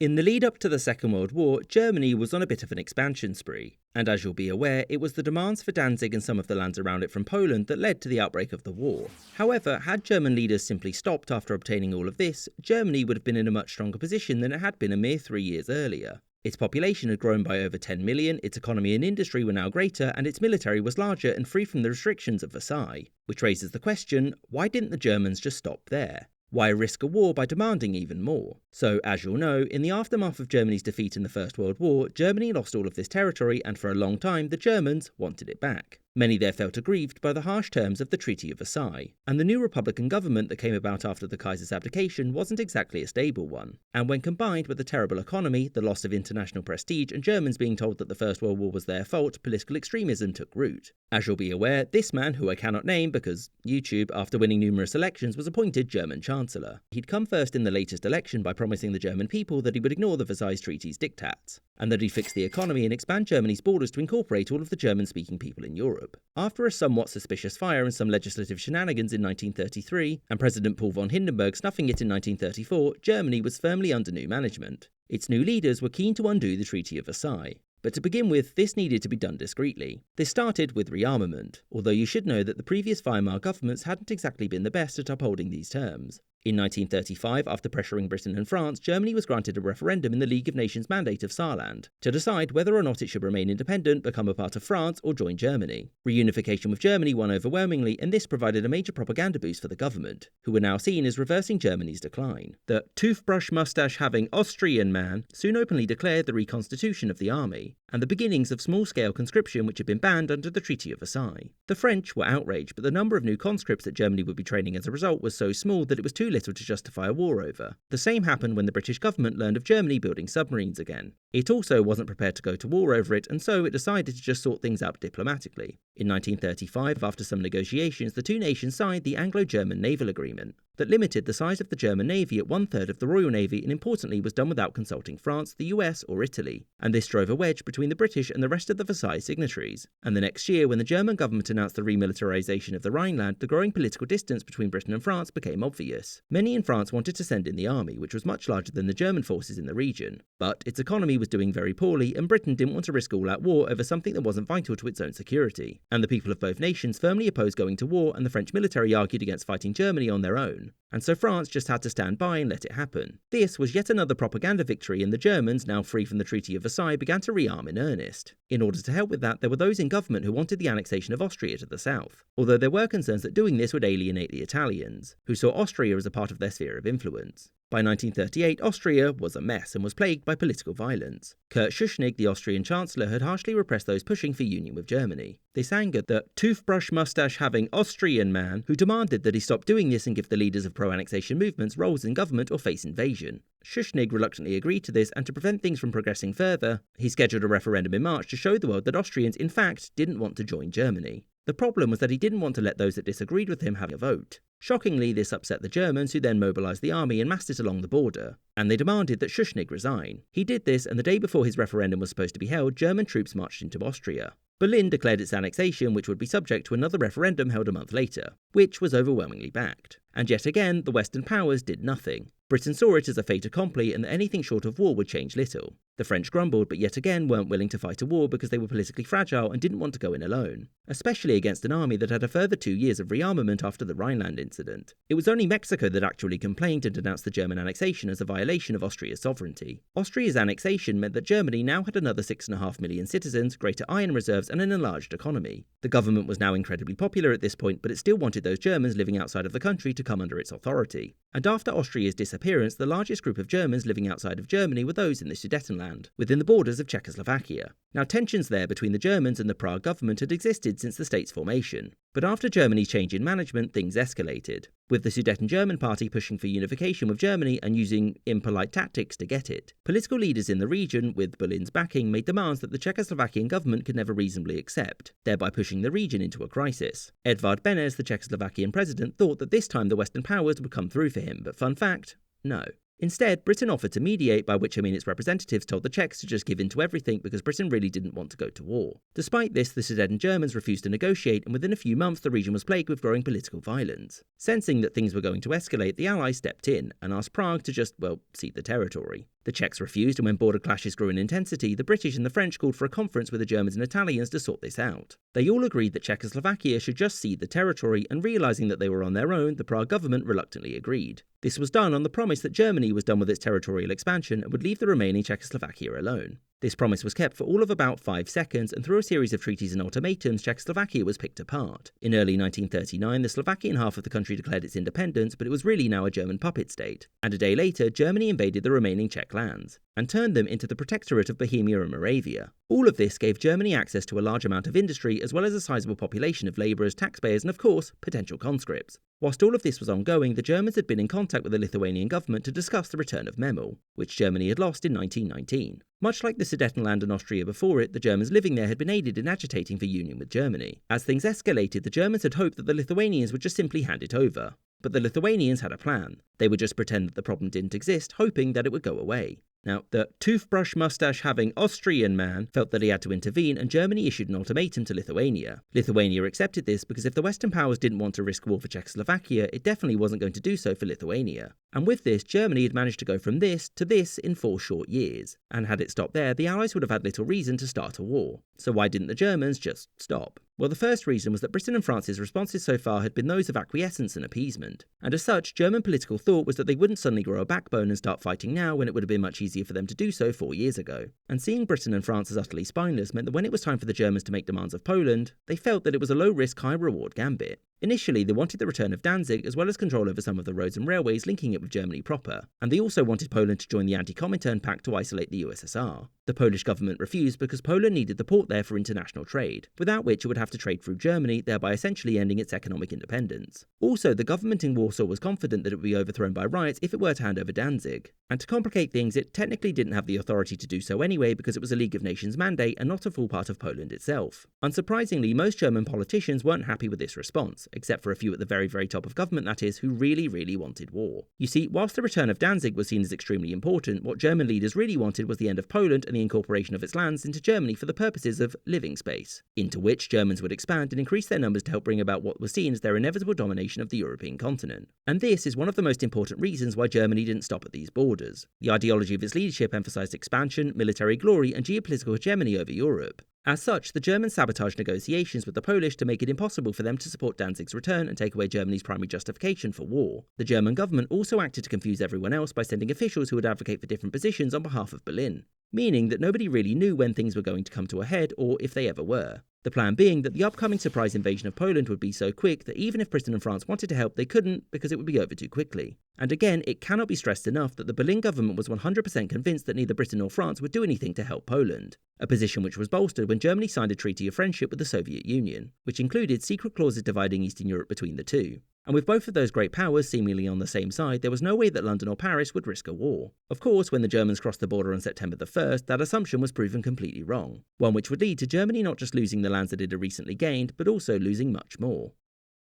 In the lead up to the Second World War, Germany was on a bit of an expansion spree, and as you'll be aware, it was the demands for Danzig and some of the lands around it from Poland that led to the outbreak of the war. However, had German leaders simply stopped after obtaining all of this, Germany would have been in a much stronger position than it had been a mere 3 years earlier. Its population had grown by over 10 million, its economy and industry were now greater, and its military was larger and free from the restrictions of Versailles. Which raises the question, why didn't the Germans just stop there? Why risk a war by demanding even more? So, as you'll know, in the aftermath of Germany's defeat in the First World War, Germany lost all of this territory and for a long time the Germans wanted it back. Many there felt aggrieved by the harsh terms of the Treaty of Versailles, and the new Republican government that came about after the Kaiser's abdication wasn't exactly a stable one. And when combined with the terrible economy, the loss of international prestige, and Germans being told that the First World War was their fault, political extremism took root. As you'll be aware, this man, who I cannot name because YouTube, after winning numerous elections, was appointed German Chancellor. He'd come first in the latest election by promising the German people that he would ignore the Versailles Treaty's diktats, and that he'd fix the economy and expand Germany's borders to incorporate all of the German-speaking people in Europe. After a somewhat suspicious fire and some legislative shenanigans in 1933, and President Paul von Hindenburg snuffing it in 1934, Germany was firmly under new management. Its new leaders were keen to undo the Treaty of Versailles. But to begin with, this needed to be done discreetly. This started with rearmament, although you should know that the previous Weimar governments hadn't exactly been the best at upholding these terms. In 1935, after pressuring Britain and France, Germany was granted a referendum in the League of Nations mandate of Saarland to decide whether or not it should remain independent, become a part of France, or join Germany. Reunification with Germany won overwhelmingly, and this provided a major propaganda boost for the government, who were now seen as reversing Germany's decline. The toothbrush-mustache-having Austrian man soon openly declared the reconstitution of the army, and the beginnings of small-scale conscription which had been banned under the Treaty of Versailles. The French were outraged, but the number of new conscripts that Germany would be training as a result was so small that it was too little to justify a war over. The same happened when the British government learned of Germany building submarines again. It also wasn't prepared to go to war over it, and so it decided to just sort things out diplomatically. In 1935, after some negotiations, the two nations signed the Anglo-German Naval Agreement that limited the size of the German Navy at 1/3 of the Royal Navy and importantly was done without consulting France, the US or Italy. And this drove a wedge between the British and the rest of the Versailles signatories. And the next year, when the German government announced the remilitarization of the Rhineland, the growing political distance between Britain and France became obvious. Many in France wanted to send in the army, which was much larger than the German forces in the region. But its economy was doing very poorly, and Britain didn't want to risk all-out war over something that wasn't vital to its own security. And the people of both nations firmly opposed going to war, and the French military argued against fighting Germany on their own. And so France just had to stand by and let it happen. This was yet another propaganda victory, and the Germans, now free from the Treaty of Versailles, began to rearm in earnest. In order to help with that, there were those in government who wanted the annexation of Austria to the south, although there were concerns that doing this would alienate the Italians, who saw Austria as a part of their sphere of influence. By 1938, Austria was a mess and was plagued by political violence. Kurt Schuschnigg, the Austrian Chancellor, had harshly repressed those pushing for union with Germany. This angered the toothbrush-mustache-having Austrian man, who demanded that he stop doing this and give the leaders of pro-annexation movements roles in government or face invasion. Schuschnigg reluctantly agreed to this, and to prevent things from progressing further, he scheduled a referendum in March to show the world that Austrians in fact didn't want to join Germany. The problem was that he didn't want to let those that disagreed with him have a vote. Shockingly, this upset the Germans, who then mobilised the army and massed it along the border, and they demanded that Schuschnigg resign. He did this, and the day before his referendum was supposed to be held, German troops marched into Austria. Berlin declared its annexation, which would be subject to another referendum held a month later, which was overwhelmingly backed. And yet again, the Western powers did nothing. Britain saw it as a fait accompli, and that anything short of war would change little. The French grumbled, but yet again weren't willing to fight a war because they were politically fragile and didn't want to go in alone, especially against an army that had a further 2 years of rearmament after the Rhineland incident. It was only Mexico that actually complained and denounced the German annexation as a violation of Austria's sovereignty. Austria's annexation meant that Germany now had another 6.5 million citizens, greater iron reserves, and an enlarged economy. The government was now incredibly popular at this point, but it still wanted those Germans living outside of the country to come under its authority. And after Austria's disappearance, the largest group of Germans living outside of Germany were those in the Sudetenland, within the borders of Czechoslovakia. Now, tensions there between the Germans and the Prague government had existed since the state's formation. But after Germany's change in management, things escalated, with the Sudeten German party pushing for unification with Germany and using impolite tactics to get it. Political leaders in the region, with Berlin's backing, made demands that the Czechoslovakian government could never reasonably accept, thereby pushing the region into a crisis. Edvard Beneš, the Czechoslovakian president, thought that this time the Western powers would come through for him, but fun fact, no. Instead, Britain offered to mediate, by which I mean its representatives told the Czechs to just give in to everything because Britain really didn't want to go to war. Despite this, the Sudeten Germans refused to negotiate, and within a few months the region was plagued with growing political violence. Sensing that things were going to escalate, the Allies stepped in and asked Prague to just, well, cede the territory. The Czechs refused, and when border clashes grew in intensity, the British and the French called for a conference with the Germans and Italians to sort this out. They all agreed that Czechoslovakia should just cede the territory, and realising that they were on their own, the Prague government reluctantly agreed. This was done on the promise that Germany was done with its territorial expansion and would leave the remaining Czechoslovakia alone. This promise was kept for all of about 5 seconds, and through a series of treaties and ultimatums, Czechoslovakia was picked apart. In early 1939, the Slovakian half of the country declared its independence, but it was really now a German puppet state. And a day later, Germany invaded the remaining Czech lands and turned them into the Protectorate of Bohemia and Moravia. All of this gave Germany access to a large amount of industry, as well as a sizable population of labourers, taxpayers, and of course, potential conscripts. Whilst all of this was ongoing, the Germans had been in contact with the Lithuanian government to discuss the return of Memel, which Germany had lost in 1919. Much like the Sudetenland and Austria before it, the Germans living there had been aided in agitating for union with Germany. As things escalated, the Germans had hoped that the Lithuanians would just simply hand it over. But the Lithuanians had a plan. They would just pretend that the problem didn't exist, hoping that it would go away. Now, the toothbrush mustache-having Austrian man felt that he had to intervene, and Germany issued an ultimatum to Lithuania. Lithuania accepted this because if the Western powers didn't want to risk war for Czechoslovakia, it definitely wasn't going to do so for Lithuania. And with this, Germany had managed to go from this to this in 4 short years. And had it stopped there, the Allies would have had little reason to start a war. So why didn't the Germans just stop? Well, the first reason was that Britain and France's responses so far had been those of acquiescence and appeasement. And as such, German political thought was that they wouldn't suddenly grow a backbone and start fighting now when it would have been much easier for them to do so 4 years ago. And seeing Britain and France as utterly spineless meant that when it was time for the Germans to make demands of Poland, they felt that it was a low-risk, high-reward gambit. Initially, they wanted the return of Danzig as well as control over some of the roads and railways linking it with Germany proper, and they also wanted Poland to join the Anti-Comintern Pact to isolate the USSR. The Polish government refused because Poland needed the port there for international trade, without which it would have to trade through Germany, thereby essentially ending its economic independence. Also, the government in Warsaw was confident that it would be overthrown by riots if it were to hand over Danzig. And to complicate things, it technically didn't have the authority to do so anyway because it was a League of Nations mandate and not a full part of Poland itself. Unsurprisingly, most German politicians weren't happy with this response, except for a few at the very, very top of government that is, who really wanted war. You see, whilst the return of Danzig was seen as extremely important, what German leaders really wanted was the end of Poland and the incorporation of its lands into Germany for the purposes of living space, into which Germans would expand and increase their numbers to help bring about what was seen as their inevitable domination of the European continent. And this is one of the most important reasons why Germany didn't stop at these borders. The ideology of its leadership emphasized expansion, military glory, and geopolitical hegemony over Europe. As such, the Germans sabotaged negotiations with the Polish to make it impossible for them to support Danzig's return and take away Germany's primary justification for war. The German government also acted to confuse everyone else by sending officials who would advocate for different positions on behalf of Berlin, meaning that nobody really knew when things were going to come to a head or if they ever were. The plan being that the upcoming surprise invasion of Poland would be so quick that even if Britain and France wanted to help, they couldn't because it would be over too quickly. And again, it cannot be stressed enough that the Berlin government was 100% convinced that neither Britain nor France would do anything to help Poland, a position which was bolstered when Germany signed a treaty of friendship with the Soviet Union, which included secret clauses dividing Eastern Europe between the two. And with both of those great powers seemingly on the same side, there was no way that London or Paris would risk a war. Of course, when the Germans crossed the border on September the 1st, that assumption was proven completely wrong, one which would lead to Germany not just losing the lands that it had recently gained, but also losing much more.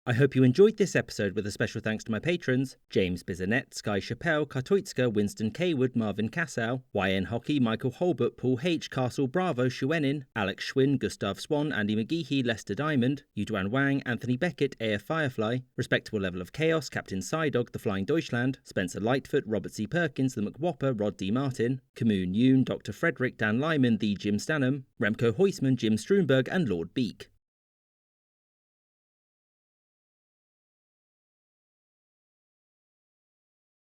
I hope you enjoyed this episode with a special thanks to my patrons, James Bizanet, Sky Chappelle, Kartoitska, Winston Kaywood, Marvin Cassow, YN Hockey, Michael Holbert, Paul H, Castle Bravo, Shuenin, Alex Schwinn, Gustav Swan, Andy McGeehee, Lester Diamond, Yuduan Wang, Anthony Beckett, AF Firefly, Respectable Level of Chaos, Captain Psydog, The Flying Deutschland, Spencer Lightfoot, Robert C. Perkins, The McWhopper, Rod D. Martin, Camoon Yoon, Dr. Frederick, Dan Lyman, The Jim Stanham, Remco Heusman, Jim Struenberg, and Lord Beak.